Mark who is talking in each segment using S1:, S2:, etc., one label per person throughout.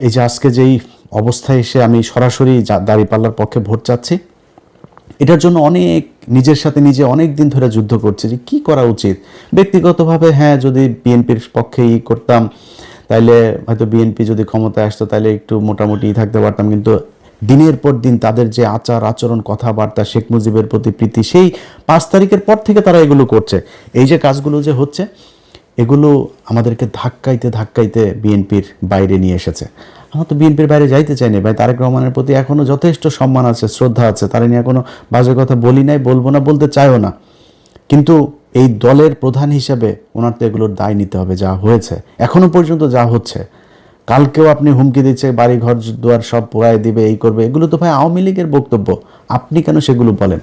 S1: এই যে আজকে যেই অবস্থায় এসে আমি সরাসরি দাঁড়িপাল্লার পক্ষে ভোট চাচ্ছি, এটার জন্য অনেক নিজের সাথে নিজে অনেক দিন ধরে যুদ্ধ করছে যে কি করা উচিত। ব্যক্তিগতভাবে হ্যাঁ, যদি বিএনপির পক্ষে করতাম তাইলে হয়তো বিএনপি যদি ক্ষমতায় আসতো তাহলে একটু মোটামুটি থাকতে পারতাম, কিন্তু দিনের পর দিন তাদের যে আচার আচরণ কথাবার্তা, শেখ মুজিবের প্রতি প্রীতি, সেই 5 তারিখের পর থেকে তারা এগুলো করছে। এই যে কাজগুলো যে হচ্ছে, এগুলো আমাদেরকে ধাক্কাইতে ধাক্কাইতে বিএনপির বাইরে নিয়ে এসেছে। আমরা তো বিএনপির বাইরে যাইতে চাইনি ভাই। তারেক রহমানের প্রতি এখনও যথেষ্ট সম্মান আছে, শ্রদ্ধা আছে, তারা নিয়ে কোনো বাজে কথা বলি নাই, বলবো না, বলতে চাইও না। কিন্তু এই দলের প্রধান হিসাবে ওনার তো এগুলোর দায় নিতে হবে। যা হয়েছে এখনো পর্যন্ত, যা হচ্ছে, কালকেও আপনি হুমকি দিচ্ছে বাড়ি ঘর দুয়ার সব পোড়ায় দিবে, এই করবে, এগুলো তো ভাই আওয়ামী লীগের বক্তব্য। আপনি কেন সেগুলো বলেন?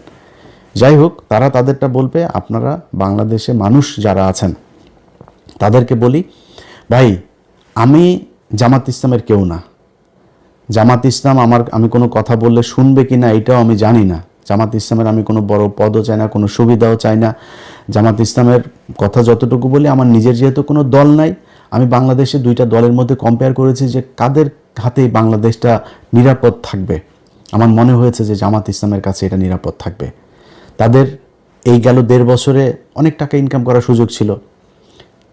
S1: যাই হোক, তারা তাদেরটা বলবে। আপনারা বাংলাদেশে মানুষ যারা আছেন তাদেরকে বলি, ভাই আমি জামাত ইসলামের কেউ না। জামাত ইসলাম আমি কোনো কথা বললে শুনবে কি না এটাও আমি জানি না। জামাত ইসলামের আমি কোনো বড় পদও চাই না, কোনো সুবিধাও চাই না। জামাত ইসলামের কথা যতটুকু বলি, আমার নিজের যেহেতু কোনো দল নাই, আমি বাংলাদেশে 2টা দলের মধ্যে কম্পেয়ার করেছি যে কাদের হাতেই বাংলাদেশটা নিরাপদ থাকবে। আমার মনে হয়েছে যে জামাত ইসলামের কাছে এটা নিরাপদ থাকবে। তাদের এই গেল 1.5 বছরে অনেক টাকা ইনকাম করার সুযোগ ছিল।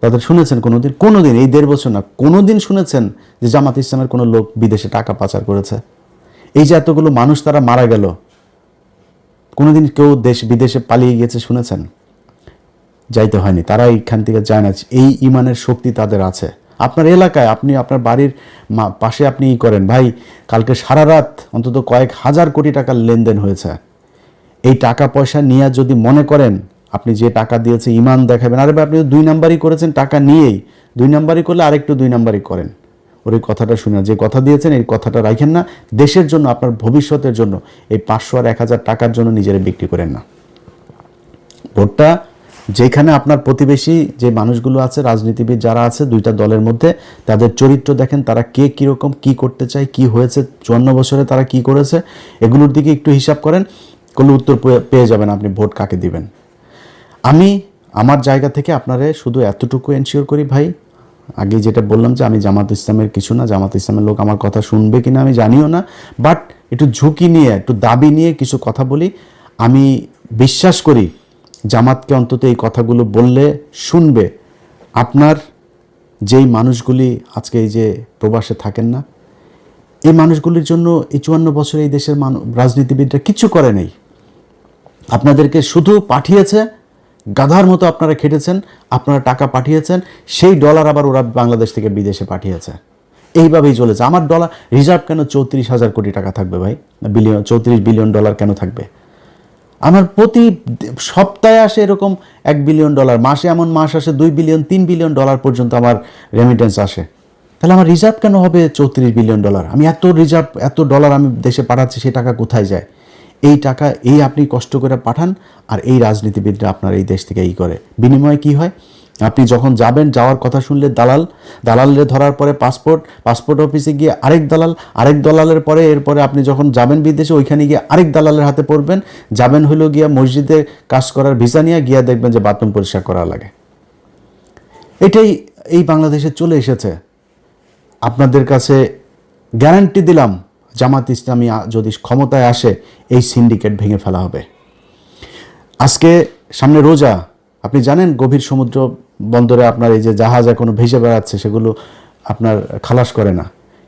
S1: তাদের শুনেছেন কোনোদিন এই 1.5 বছর না, কোনোদিন শুনেছেন যে জামাত ইসলামের কোনো লোক বিদেশে টাকা পাচার করেছে? এই যে এতগুলো মানুষ তারা মারা গেল, কোনোদিন কেউ বিদেশে পালিয়ে গিয়েছে শুনেছেন? যাইতে হয়নি, তারা এইখান থেকে যায় না। এই ইমানের শক্তি তাদের আছে। আপনার এলাকায়, আপনি আপনার বাড়ির পাশে আপনি করেন ভাই, কালকে সারা রাত অন্তত কয়েক হাজার কোটি টাকার লেনদেন হয়েছে। এই টাকা পয়সা নিয়ে যদি মনে করেন আপনি যে টাকা দিয়েছে ইমান দেখাবেন, আরে ভাই আপনি 2 নাম্বারই করেছেন, টাকা নিয়েই 2 নাম্বারই করলে আরেকটু 2 নাম্বারই করেন। ওর এই কথাটা শুনে, যে কথা দিয়েছেন এই কথাটা রাখেন না। দেশের জন্য, আপনার ভবিষ্যতের জন্য এই 500 আর 1000 টাকার জন্য নিজেরা বিক্রি করেন না। ভোটটা যেখানে আপনার প্রতিবেশী যে মানুষগুলো আছে, রাজনীতিবিদ যারা আছে 2টা দলের মধ্যে, তাদের চরিত্র দেখেন, তারা কে কীরকম, কী করতে চায়, কি হয়েছে 54 বছরে তারা কি করেছে, এগুলোর দিকে একটু হিসাব করেন, কোনো উত্তর পেয়ে যাবেন আপনি ভোট কাকে দিবেন। আমি আমার জায়গা থেকে আপনারে শুধু এতটুকু এনশিওর করি ভাই, আগে যেটা বললাম যে আমি জামাত ইসলামের কিছু না, জামাত ইসলামের লোক আমার কথা শুনবে কিনা আমি জানিও না, বাট একটু ঝুঁকি নিয়ে, একটু দাবি নিয়ে কিছু কথা বলি। আমি বিশ্বাস করি জামাতকে অন্তত এই কথাগুলো বললে শুনবে। আপনার যেই মানুষগুলি আজকে এই যে প্রবাসে থাকেন না, এই মানুষগুলির জন্য এই 54 বছরে এই দেশের রাজনীতিবিদরা কিছু করে নেই। আপনাদেরকে শুধু পাঠিয়েছে, গাধার মতো আপনারা খেটেছেন, আপনারা টাকা পাঠিয়েছেন, সেই ডলার আবার ওরা বাংলাদেশ থেকে বিদেশে পাঠিয়েছে। এইভাবেই চলেছে। আমার ডলার রিজার্ভ কেন 34,000 কোটি টাকা থাকবে ভাই? 34 বিলিয়ন ডলার কেন থাকবে? আমার প্রতি সপ্তাহে আসে এরকম $1 বিলিয়ন, মাসে এমন মাস আসে 2 বিলিয়ন 3 বিলিয়ন ডলার পর্যন্ত আমার রেমিটেন্স আসে। তাহলে আমার রিজার্ভ কেন হবে 34 বিলিয়ন ডলার? আমি এত রিজার্ভ, এত ডলার আমি দেশে পাঠাচ্ছি, সেই টাকা কোথায় যায়? এই টাকা আপনি কষ্ট করে পাঠান, আর এই রাজনীতিবিদরা আপনার এই দেশ থেকে করে। বিনিময়ে কি হয়? আপনি যখন যাবেন, যাওয়ার কথা শুনলে দালালের ধরার পরে পাসপোর্ট অফিসে গিয়ে আরেক দালালের পরে, এরপরে আপনি যখন যাবেন বিদেশে, ওইখানে গিয়ে আরেক দালালের হাতে পড়বেন। যাবেন হলো গিয়া মসজিদে কাজ করার ভিসা নিয়ে, গিয়া দেখবেন যে বাথরুম পরিষ্কার করা লাগে। এটাই এই বাংলাদেশে চলে এসেছে। আপনাদের কাছে গ্যারান্টি দিলাম, জামাত ইসলামী যদি ক্ষমতায় আসে, এই সিন্ডিকেট ভেঙে ফেলা হবে। আজকে সামনে রোজা, আপনি জানেন গভীর সমুদ্র বন্দরে আপনার এই যে জাহাজ এখনো ভেসে বেড়াচ্ছে, সেগুলো আপনার খালাস করে না।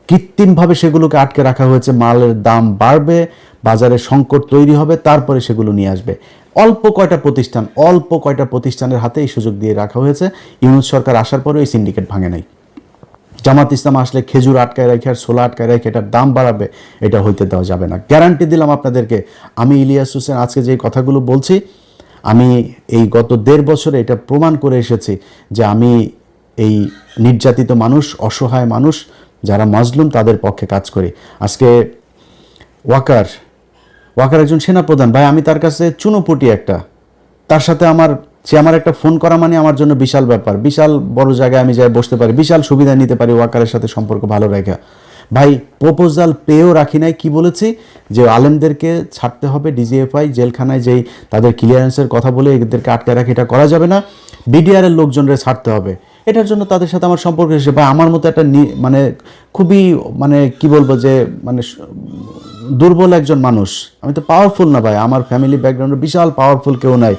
S1: কৃত্রিমভাবে সেগুলোকে আটকে রাখা হয়েছে। মালের দাম বাড়বে, বাজারে সংকট তৈরি হবে, তারপরে সেগুলো নিয়ে আসবে। অল্প কয়টা প্রতিষ্ঠানের হাতে এই সুযোগ দিয়ে রাখা হয়েছে। ইউনূস সরকার আসার পরেও এই সিন্ডিকেট ভাঙে নাই। জামাত ইসলাম আসলে খেজুর আটকায় রেখে আর ছোলা আটকায় রেখে এটার দাম বাড়াবে, এটা হইতে দেওয়া যাবে না। গ্যারান্টি দিলাম আপনাদেরকে। আমি ইলিয়াস হোসেন আজকে যে কথাগুলো বলছি, আমি এই গত 1.5 বছরে এটা প্রমাণ করে এসেছি যে আমি এই নির্যাতিত মানুষ, অসহায় মানুষ যারা মাজলুম, তাদের পক্ষে কাজ করি। আজকে ওয়াকার একজন সেনাপ্রধান ভাই, আমি তার কাছে চুনোপুটি একটা, তার সাথে সে আমার একটা ফোন করা মানে আমার জন্য বিশাল ব্যাপার। বিশাল বড় জায়গায় আমি যাই বসতে পারি, বিশাল সুবিধা নিতে পারি ওয়াকারের সাথে সম্পর্ক ভালো রেখা। ভাই প্রপোজাল পেয়েও রাখি নাই। কি বলেছি? যে আলেমদেরকে ছাড়তে হবে, ডিজিএফআই জেলখানায় যেই তাদের ক্লিয়ারেন্সের কথা বলে এদেরকে আটকে রাখি, এটা করা যাবে না। বিডিআরের লোকজনরে ছাড়তে হবে। এটার জন্য তাদের সাথে আমার সম্পর্ক এসে ভাই আমার মতো একটা মানে খুবই মানে কি বলবো যে মানে দুর্বল একজন মানুষ, আমি তো পাওয়ারফুল না ভাই, আমার ফ্যামিলি ব্যাকগ্রাউন্ডে বিশাল পাওয়ারফুল কেউ নাই,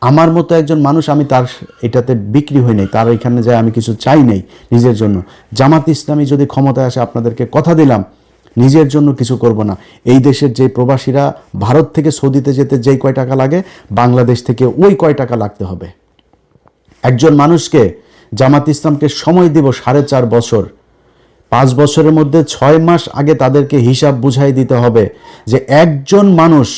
S1: আমার মতো একজন মানুষ, আমি তার এটাতে বিক্রি হই নাই, তার এখানে যায় আমি কিছু চাই নাই নিজের জন্য। জামাত ইসলামী যদি ক্ষমতায় আসে আপনাদেরকে কথা দিলাম নিজের জন্য কিছু করব না। এই দেশের যে প্রবাসীরা ভারত থেকে সৌদিতে যেতে যেই কয় টাকা লাগে বাংলাদেশ থেকে ওই কয় টাকা লাগতে হবে। একজন মানুষকে জামাত ইসলামকে সময় দিব 4.5 বছর, 5 বছরের মধ্যে 6 মাস আগে তাদেরকে হিসাব বুঝাই দিতে হবে যে একজন মানুষ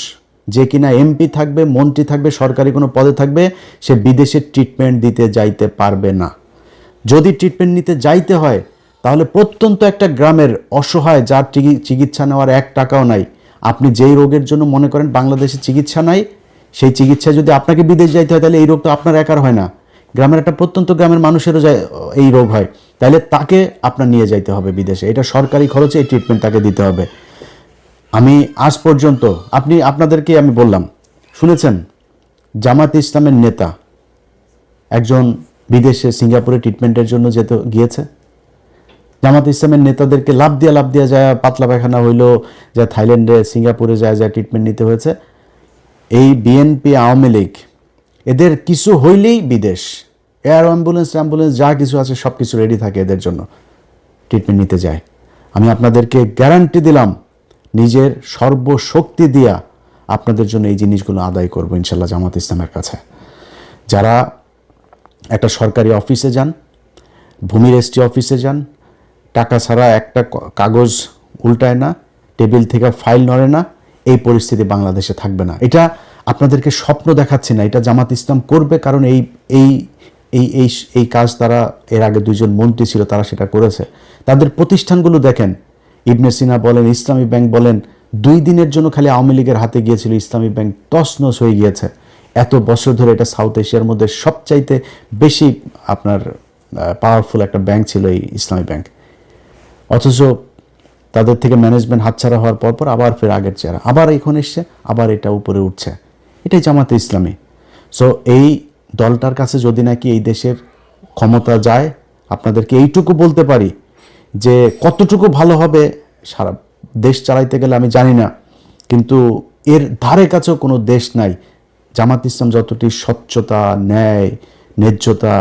S1: যে কিনা এমপি থাকবে, মন্ত্রী থাকবে, সরকারি কোনো পদে থাকবে, সে বিদেশে ট্রিটমেন্ট দিতে যাইতে পারবে না। যদি ট্রিটমেন্ট নিতে যাইতে হয় তাহলে প্রত্যন্ত একটা গ্রামের অসহায় যার চিকিৎসা নেওয়ার 1 টাকাও নাই, আপনি যেই রোগের জন্য মনে করেন বাংলাদেশে চিকিৎসা নাই, সেই চিকিৎসা যদি আপনাকে বিদেশ যাইতে হয় তাহলে এই রোগ তো আপনার একার হয় না, গ্রামের একটা প্রত্যন্ত গ্রামের মানুষেরও এই রোগ হয়, তাহলে তাকে আপনার নিয়ে যাইতে হবে বিদেশে, এটা সরকারি খরচে এই ট্রিটমেন্ট তাকে দিতে হবে। আমি আজ পর্যন্ত আপনাদেরকে আমি বললাম, শুনেছেন জামাত ইসলামের নেতা একজন বিদেশে সিঙ্গাপুরে ট্রিটমেন্টের জন্য গিয়েছে? জামাত ইসলামের নেতাদেরকে লাভ দিয়া যায় পাতলা পায়খানা হইলো, যা থাইল্যান্ডে সিঙ্গাপুরে যায় ট্রিটমেন্ট নিতে হয়েছে। এই বিএনপি আওয়ামী লীগ এদের কিছু হইলেই বিদেশ, এয়ার অ্যাম্বুলেন্স যা কিছু আছে সব কিছু রেডি থাকে এদের জন্য, ট্রিটমেন্ট নিতে যায়। আমি আপনাদেরকে গ্যারান্টি দিলাম নিজের সর্বশক্তি দিয়া আপনাদের জন্য এই জিনিসগুলো আদায় করবো ইনশাল্লাহ জামাত ইসলামের কাছে। যারা একটা সরকারি অফিসে যান, ভূমি রেজিস্ট্রি অফিসে যান, টাকা ছাড়া একটা কাগজ উল্টায় না, টেবিল থেকে ফাইল নড়ে না, এই পরিস্থিতি বাংলাদেশে থাকবে না। এটা আপনাদেরকে স্বপ্ন দেখাচ্ছি না, এটা জামাত ইসলাম করবে, কারণ এই এই এই এই এই কাজ তারা এর আগে 2 জন মন্ত্রী ছিল তারা সেটা করেছে। তাদের প্রতিষ্ঠানগুলো দেখেন, ইবনে সিনা বলেন, ইসলামী ব্যাংক বলেন, 2 দিনের জন্য খালি আওয়ামী লীগের হাতে গিয়েছিল ইসলামী ব্যাংক, তছনছ হয়ে গিয়েছে। এত বছর ধরে এটা সাউথ এশিয়ার মধ্যে সবচাইতে বেশি আপনার পাওয়ারফুল একটা ব্যাংক ছিল এই ইসলামী ব্যাংক, অথচ তাদের থেকে ম্যানেজমেন্ট হাতছাড়া হওয়ার পর আবার ফের আগের চেহারা, আবার এখন এসছে, আবার এটা উপরে উঠছে। এটাই জামাতে ইসলামী। সো এই দলটার কাছে যদি নাকি এই দেশের ক্ষমতা যায়, আপনাদেরকে এইটুকু বলতে পারি যে কতটুকু ভালো হবে সারা দেশ চালাইতে গেলে আমি জানি না, কিন্তু এর ধারে কাছেও কোনো দেশ নাই জামাত ইসলাম যতটি স্বচ্ছতা, ন্যায়, ন্যায্যতা,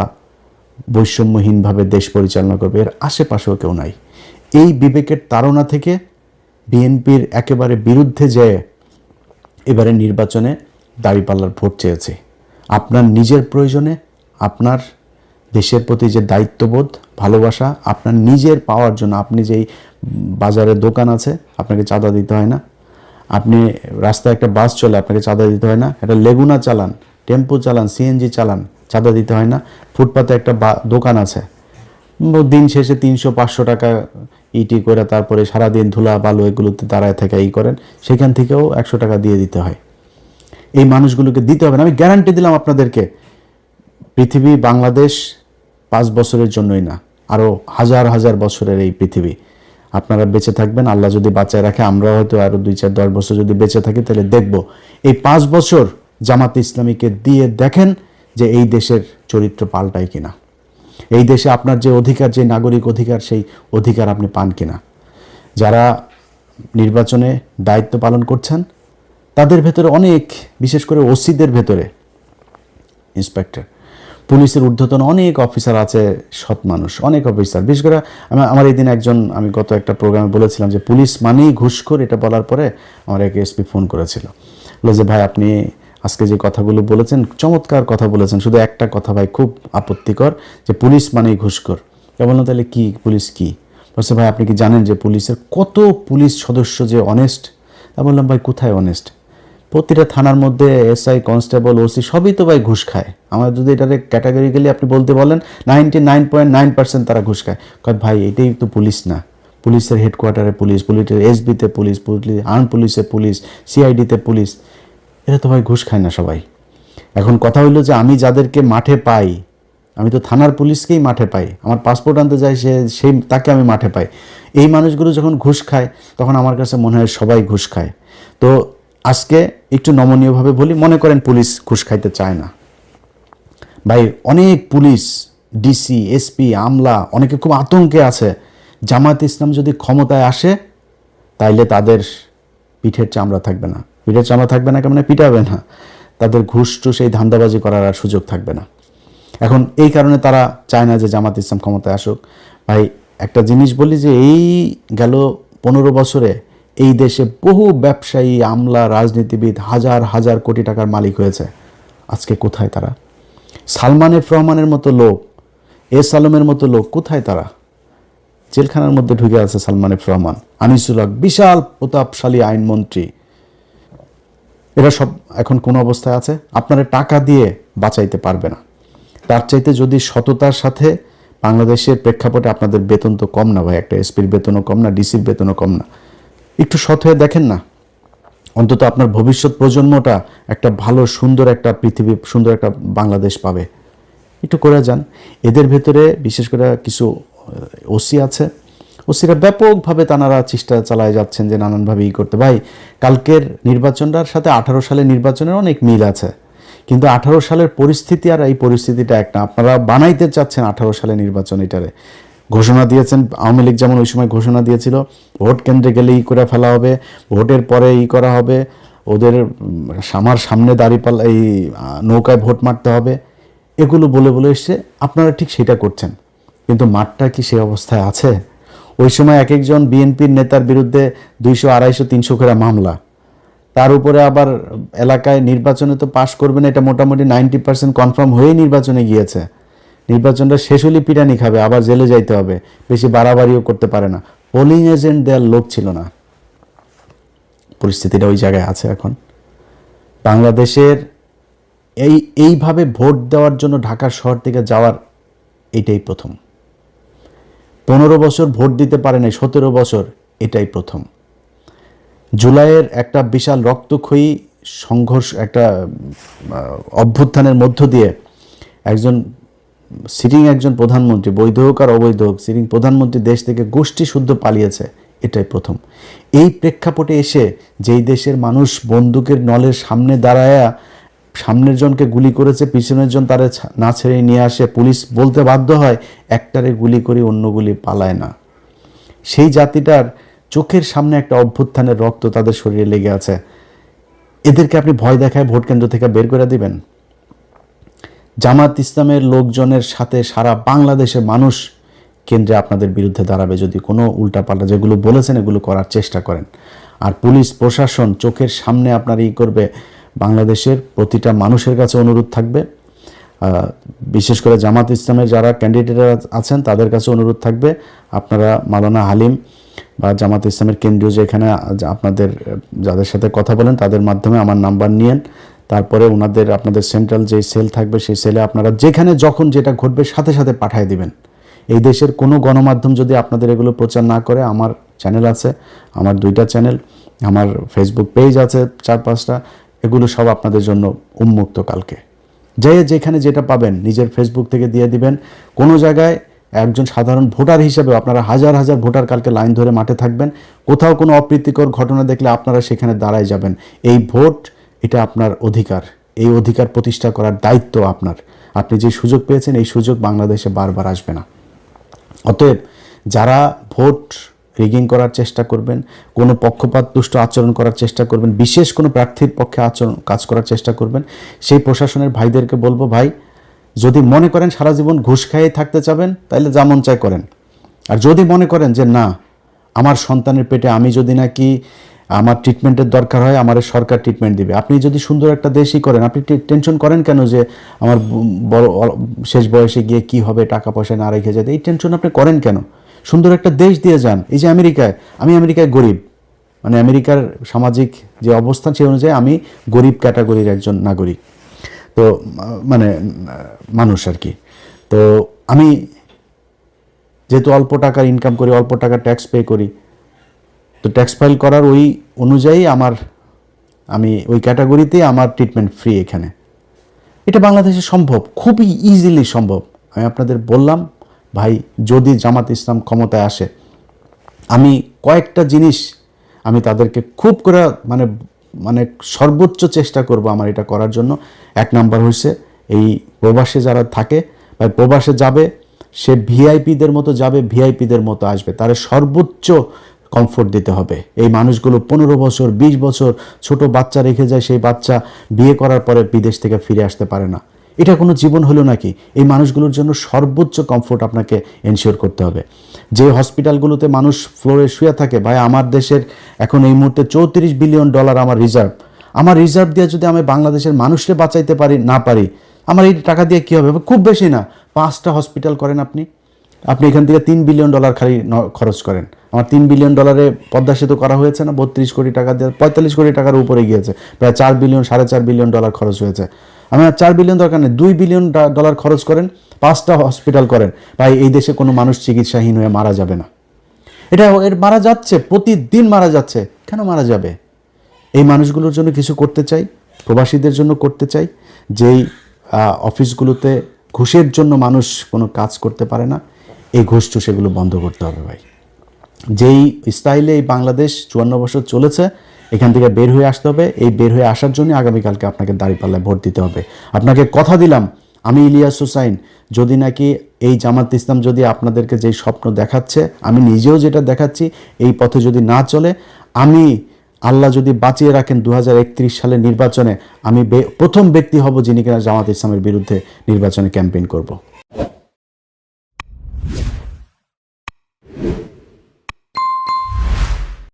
S1: বৈষম্যহীনভাবে দেশ পরিচালনা করবে, এর আশেপাশেও কেউ নাই। এই বিবেকের তাড়না থেকে বিএনপির একেবারে বিরুদ্ধে যেয়ে এবারে নির্বাচনে দাঁড়িপাল্লার ভোট চেয়েছে। আপনার নিজের প্রয়োজনে, আপনার দেশের প্রতি যে দায়িত্ববোধ, ভালোবাসা, আপনার নিজের পাওয়ার জন্য, আপনি যেই বাজারে দোকান আছে আপনাকে চাঁদা দিতে হয় না, আপনি রাস্তায় একটা বাস চলে আপনাকে চাঁদা দিতে হয় না, একটা লেগুনা চালান, টেম্পো চালান, সিএনজি চালান, চাঁদা দিতে হয় না, ফুটপাতে একটা দোকান আছে, দিন শেষে 300-500 টাকা ইটি করে তারপরে সারাদিন ধুলা বালু এগুলোতে দাঁড়ায় থেকে করেন, সেখান থেকেও 100 টাকা দিয়ে দিতে হয়। এই মানুষগুলোকে দিতে হবে না। আমি গ্যারান্টি দিলাম আপনাদেরকে, পৃথিবী বাংলাদেশ 5 বছরের জন্যই না, আরও হাজার হাজার বছরের এই পৃথিবী। আপনারা বেঁচে থাকবেন, আল্লাহ যদি বাঁচায় রাখে, আমরা হয়তো আরও 2-4-10 বছর যদি বেঁচে থাকি তাহলে দেখব এই 5 বছর জামাত ইসলামীকে দিয়ে দেখেন যে এই দেশের চরিত্র পাল্টায় কিনা, এই দেশে আপনার যে অধিকার, যে নাগরিক অধিকার, সেই অধিকার আপনি পান কিনা। যারা নির্বাচনে দায়িত্ব পালন করছেন তাদের ভেতরে অনেক, বিশেষ করে ওসিদের ভেতরে, ইন্সপেক্টর, পুলিশের ঊর্ধ্বতন অনেক অফিসার আছে, সৎ মানুষ, অনেক অফিসার। বিশেষ করে আমার এই দিন আমি গত একটা প্রোগ্রামে বলেছিলাম যে পুলিশ মানেই ঘুষখোর, এটা বলার পরে আমার এক এসপি ফোন করেছিল, বলে যে ভাই আপনি আজকে যে কথাগুলো বলেছেন চমৎকার কথা বলেছেন, শুধু একটা কথা ভাই খুব আপত্তিকর, যে পুলিশ মানেই ঘুষখোর। বললাম তাহলে কি, পুলিশ কি? বলছে ভাই আপনি কি জানেন যে পুলিশের কত পুলিশ সদস্য যে অনেস্ট? তা বললাম ভাই কোথায় অনেস্ট? প্রতিটা থানার মধ্যে এসআই, কনস্টেবল, ওসি সবই তো ভাই ঘুষ খায়। আমার যদি এটারে ক্যাটাগরিক্যালি আপনি বলতে বলেন 99.9% তারা ঘুষ খায়। ভাই এটাই তো পুলিশ না, পুলিশের হেডকোয়ার্টারে পুলিশ, পুলিশের এসবিতে পুলিশ, আর্ম পুলিশে পুলিশ, সিআইডিতে পুলিশ, এরা তো ভাই ঘুষ খায় না সবাই। এখন কথা হইলো যে আমি যাদেরকে মাঠে পাই, আমি তো থানার পুলিশকেই মাঠে পাই, আমার পাসপোর্ট আনতে যায় তাকে আমি মাঠে পাই। এই মানুষগুলো যখন ঘুষ খায় তখন আমার কাছে মনে হয় সবাই ঘুষ খায়। তো আজকে একটু নমনীয়ভাবে বলি, মনে করেন পুলিশ ঘুষ খাইতে চায় না, ভাই অনেক পুলিশ ডিসি, এসপি, আমলা অনেকে খুব আতঙ্কে আছে। জামাত ইসলাম যদি ক্ষমতায় আসে তাইলে তাদের পিঠের চামড়া থাকবে না। পিঠের চামড়া থাকবে না কেমন, পিটাবে না, তাদের ঘুষ টুস এই ধান্দাবাজি করার আর সুযোগ থাকবে না। এখন এই কারণে তারা চায় না যে জামাত ইসলাম ক্ষমতায় আসুক। ভাই একটা জিনিস বলি যে এই গেল 15 বছরে এই দেশে বহু ব্যবসায়ী, আমলা, রাজনীতিবিদ হাজার হাজার কোটি টাকার মালিক হয়েছে। আজকে কোথায় তারা? সালমান এফ রহমানের মতো লোক, এস আলমের মতো লোক কোথায় তারা? জেলখানার মধ্যে ঢুকে আছে সালমান এফ রহমান, আনিসুল হক বিশাল প্রতাপশালী আইনমন্ত্রী, এরা সব এখন কোন অবস্থায় আছে? আপনারা টাকা দিয়ে বাঁচাইতে পারবে না। তার চাইতে যদি সততার সাথে, বাংলাদেশের প্রেক্ষাপটে আপনাদের বেতন তো কম না ভাই, একটা এসপির বেতনও কম না, ডিসির বেতনও কম না, একটু সৎ হয়ে দেখেন না। অন্তত আপনার ভবিষ্যৎ প্রজন্মটা একটা ভালো সুন্দর একটা পৃথিবী, সুন্দর একটা বাংলাদেশ পাবে। একটু করে যান। এদের ভেতরে বিশেষ করে কিছু ওসি আছে, ওসিরা ব্যাপকভাবে তানারা চেষ্টা চালায় যাচ্ছেন যে নানানভাবে করতে। ভাই কালকের নির্বাচনটার সাথে 18 সালের নির্বাচনের অনেক মিল আছে, কিন্তু 18 সালের পরিস্থিতি আর এই পরিস্থিতিটা একটা। আপনারা বানাইতে চাচ্ছেন 18 সালের নির্বাচন, এটারে ঘোষণা দিয়েছেন। আওয়ামী লীগ যেমন ওই সময় ঘোষণা দিয়েছিল ভোট কেন্দ্রে গেলে করে ফেলা হবে, ভোটের পরে করা হবে, ওদের আমার সামনে দাঁড়িপাল্লা এই নৌকায় ভোট মারতে হবে, এগুলো বলে বলে এসছে। আপনারা ঠিক সেটা করছেন, কিন্তু মাঠটা কি সেই অবস্থায় আছে? ওই সময় এক একজন বিএনপির নেতার বিরুদ্ধে 200, 250, 300 করে মামলা, তার উপরে আবার এলাকায় নির্বাচনে তো পাশ করবে না, এটা মোটামুটি 90% কনফার্ম হয়েই নির্বাচনে গিয়েছে। নির্বাচনটা শেষ হলে পিটানি খাবে, আবার জেলে যাইতে হবে, বেশি বাড়াবাড়িও করতে পারে না। পোলিং এজেন্ট দেওয়ার লোক ছিল না। পরিস্থিতিটা ওই জায়গায় আছে এখন। বাংলাদেশের এইভাবে ভোট দেওয়ার জন্য ঢাকা শহর থেকে যাওয়ার এটাই প্রথম। 15 বছর ভোট দিতে পারে নাই, 17 বছর, এটাই প্রথম। জুলাইয়ের একটা বিশাল রক্তক্ষয়ী সংঘর্ষ, একটা অভ্যুত্থানের মধ্য দিয়ে একজন প্রধানমন্ত্রী, বৈধ হোক আর অবৈধ হোক, সিটিং প্রধানমন্ত্রী দেশ থেকে গোষ্ঠী শুদ্ধ পালিয়েছে, এটাই প্রথম। এই প্রেক্ষাপটে এসে যেই দেশের মানুষ বন্দুকের নলের সামনে দাঁড়ায়া সামনের জনকে গুলি করেছে, পিছনের জন তারা না ছেড়ে নিয়ে আসে, পুলিশ বলতে বাধ্য হয় একটারে গুলি করি, অন্য গুলি পালায় না। সেই জাতিটার চোখের সামনে একটা অভ্যুত্থানের রক্ত তাদের শরীরে লেগে আছে। এদেরকে আপনি ভয় দেখায় ভোট কেন্দ্র থেকে বের করে দিবেন? জামাত ইসলামের লোকজনের সাথে সারা বাংলাদেশের মানুষ কেন্দ্রে আপনাদের বিরুদ্ধে দাঁড়াবে যদি কোনো উল্টাপাল্টা যেগুলো বলেছেন এগুলো করার চেষ্টা করেন। আর পুলিশ প্রশাসন চোখের সামনে আপনার করবে। বাংলাদেশের প্রতিটা মানুষের কাছে অনুরোধ থাকবে, বিশেষ করে জামাত ইসলামের যারা ক্যান্ডিডেটরা আছেন তাদের কাছে অনুরোধ থাকবে, আপনারা মাওলানা হালিম বা জামাত ইসলামের কেন্দ্রীয় যেখানে আপনাদের যাদের সাথে কথা বলেন তাদের মাধ্যমে আমার নাম্বার নিয়েন। তারপরে আপনাদের সেন্ট্রাল যে সেল থাকবে সেই সেলে আপনারা যেখানে যখন যেটা ঘটবে সাথে সাথে পাঠিয়ে দিবেন। এই দেশের কোনো গণমাধ্যম যদি আপনাদের এগুলো প্রচার না করে, আমার চ্যানেল আছে, আমার 2টা চ্যানেল, আমার ফেসবুক পেজ আছে 4-5টা, এগুলো সব আপনাদের জন্য উন্মুক্ত। কালকে যেখানে যেটা পাবেন নিজের ফেসবুক থেকে দিয়ে দিবেন। কোনো জায়গায় একজন সাধারণ ভোটার হিসেবে আপনারা হাজার হাজার ভোটার কালকে লাইন ধরে মাঠে থাকবেন। কোথাও কোনো অপ্রীতিকর ঘটনা দেখলে আপনারা সেখানে দাঁড়ায় যাবেন। এই ভোট, এটা আপনার অধিকার, এই অধিকার প্রতিষ্ঠা করার দায়িত্ব আপনার। আপনি যে সুযোগ পেয়েছেন এই সুযোগ বাংলাদেশে বারবার আসবে না। অতএব যারা ভোট রিগিং করার চেষ্টা করবেন, কোনো পক্ষপাতদুষ্ট আচরণ করার চেষ্টা করবেন, বিশেষ কোনো প্রার্থীর পক্ষে কাজ করার চেষ্টা করবেন, সেই প্রশাসনের ভাইদেরকে বলবো, ভাই যদি মনে করেন সারা জীবন ঘুষ খাইয়ে থাকতে চাবেন তাহলে যা মন চায় করেন। আর যদি মনে করেন যে না, আমার সন্তানের পেটে আমি যদি নাকি আমার ট্রিটমেন্টের দরকার হয়, আমার সরকার ট্রিটমেন্ট দিবে, আপনি যদি সুন্দর একটা দেশই করেন, আপনি টেনশন করেন কেন যে আমার বড় শেষ বয়সে গিয়ে কি হবে, টাকা পয়সা না রেখে যেতে, এই টেনশন আপনি করেন কেন? সুন্দর একটা দেশ দিয়ে যান। এই যে আমি আমেরিকায় গরিব, মানে আমেরিকার সামাজিক যে অবস্থান সেই অনুযায়ী আমি গরিব ক্যাটাগরির একজন নাগরিক, তো মানে মানুষ আর কি। তো আমি যেহেতু অল্প টাকার ইনকাম করি, অল্প টাকা ট্যাক্স পে করি, তো ট্যাক্স ফাইল করার ওই অনুযায়ী আমি ওই ক্যাটাগরিতেই আমার ট্রিটমেন্ট ফ্রি এখানে। এটা বাংলাদেশে সম্ভব, খুবই ইজিলি সম্ভব। আমি আপনাদের বললাম ভাই, যদি জামাত ইসলাম ক্ষমতায় আসে, আমি কয়েকটা জিনিস আমি তাদেরকে খুব করে মানে সর্বোচ্চ চেষ্টা করব আমার এটা করার জন্য। 1 নাম্বার হচ্ছে এই প্রবাসে যারা থাকে ভাই প্রবাসে যাবে, সে ভিআইপিদের মতো যাবে, ভিআইপিদের মতো আসবে, তার সর্বোচ্চ কমফোর্ট দিতে হবে। এই মানুষগুলো 15 বছর 20 বছর ছোট বাচ্চা রেখে যায়, সেই বাচ্চা বিয়ে করার পরে বিদেশ থেকে ফিরে আসতে পারে না। এটা কোনো জীবন হলো নাকি? এই মানুষগুলোর জন্য সর্বোচ্চ কমফোর্ট আপনাকে এনশিওর করতে হবে। যে হসপিটালগুলোতে মানুষ ফ্লোরে শুয়ে থাকে, ভাই আমার দেশের এখন এই মুহূর্তে $34 বিলিয়ন আমার রিজার্ভ। আমার রিজার্ভ দিয়ে যদি আমি বাংলাদেশের মানুষকে বাঁচাইতে না পারি, আমার এই টাকা দিয়ে কী হবে? খুব বেশি না, 5টা হসপিটাল করেন আপনি এখান থেকে $3 বিলিয়ন খালি খরচ করেন। আমার $3 বিলিয়ন পদ্মা সেতু করা হয়েছে না, 32 কোটি টাকা দিয়ে 45 কোটি টাকার উপরে গিয়েছে, প্রায় $4 বিলিয়ন $4.5 বিলিয়ন খরচ হয়েছে। আমার $4 বিলিয়ন দরকার নেই, $2 বিলিয়ন খরচ করেন, 5টা হসপিটাল করেন। ভাই এই দেশে কোনো মানুষ চিকিৎসাহীন হয়ে মারা যাবে না। এর মারা যাচ্ছে, প্রতিদিন মারা যাচ্ছে, কেন মারা যাবে? এই মানুষগুলোর জন্য কিছু করতে চাই, প্রবাসীদের জন্য করতে চাই। যেই অফিসগুলোতে ঘুষের জন্য মানুষ কোনো কাজ করতে পারে না, এই ঘুষ সেগুলো বন্ধ করতে হবে ভাই। যেই স্টাইলে এই বাংলাদেশ 54 বছর চলেছে, এখান থেকে বের হয়ে আসতে হবে। এই বের হয়ে আসার জন্য আগামীকালকে আপনাকে দাঁড়িপাল্লায় ভোট দিতে হবে। আপনাকে কথা দিলাম, আমি ইলিয়াস হোসাইন, যদি নাকি এই জামাত ইসলাম যদি আপনাদেরকে যেই স্বপ্ন দেখাচ্ছে, আমি নিজেও যেটা দেখাচ্ছি, এই পথে যদি না চলে, আমি আল্লাহ যদি বাঁচিয়ে রাখেন 2031 সালের নির্বাচনে আমি প্রথম ব্যক্তি হব যিনি কিনা জামাত ইসলামের বিরুদ্ধে নির্বাচনে ক্যাম্পেইন করব।